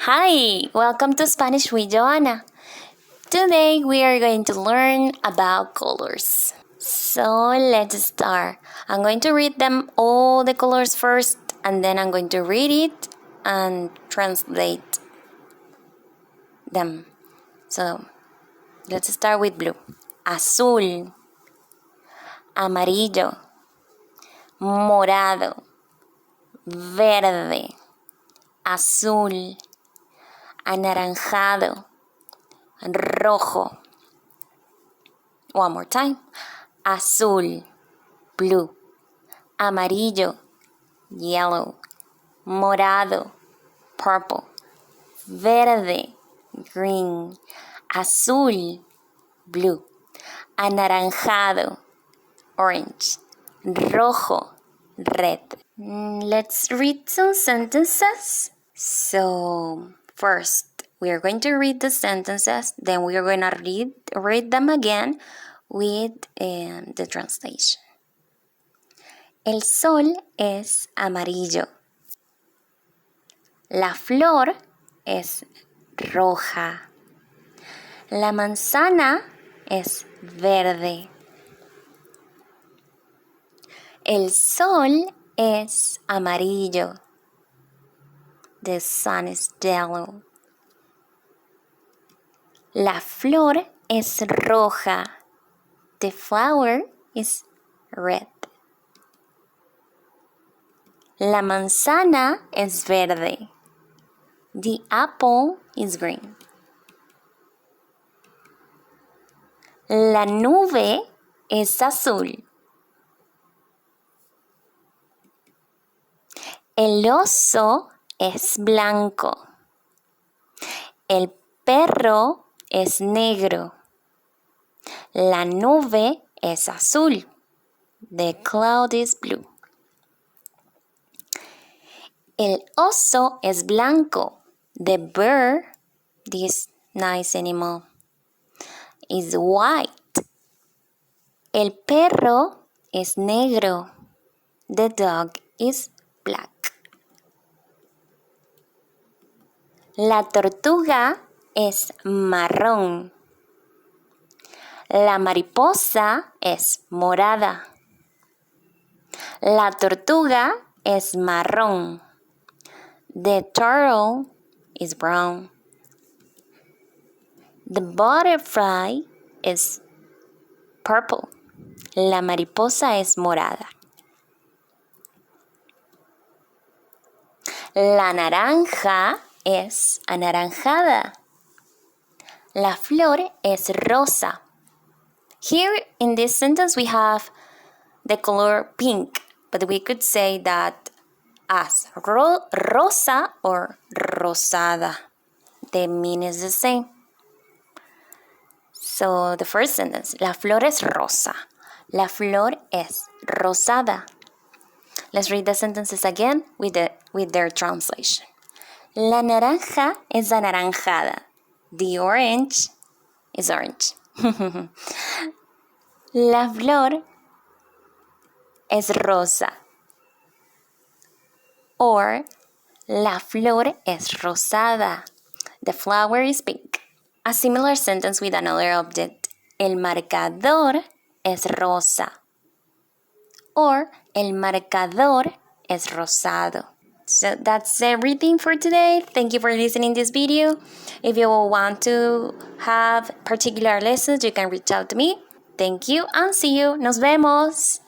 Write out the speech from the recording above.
Hi, welcome to Spanish with Joanna. Today we are going to learn about colors. So let's start. I'm going to read them all the colors first and then I'm going to read it and translate them. So let's start with blue. Azul, amarillo, morado, verde, azul, anaranjado, rojo. One more time. Azul, blue. Amarillo, yellow. Morado, purple. Verde, green. Azul, blue. Anaranjado, orange. Rojo, red. Let's read some sentences. So, first, we are going to read the sentences, then we are going to read them again with the translation. El sol es amarillo. La flor es roja. La manzana es verde. El sol es amarillo. The sun is yellow. La flor es roja. The flower is red. La manzana es verde. The apple is green. La nube es azul. El oso es blanco. El perro es negro. La nube es azul. The cloud is blue. El oso es blanco. The bird, this nice animal, is white. El perro es negro. The dog is black. La tortuga es marrón. La mariposa es morada. La tortuga es marrón. The turtle is brown. The butterfly is purple. La mariposa es morada. La naranja es anaranjada. La flor es rosa. Here in this sentence we have the color pink, but we could say that as rosa or rosada. The meaning is the same. So the first sentence, la flor es rosa. La flor es rosada. Let's read the sentences again with their translation. La naranja es anaranjada. The orange is orange. La flor es rosa. Or la flor es rosada. The flower is pink. A similar sentence with another object. El marcador es rosa. Or el marcador es rosado. So that's everything for today. Thank you for listening to this video. If you want to have particular lessons, you can reach out to me. Thank you and see you. Nos vemos.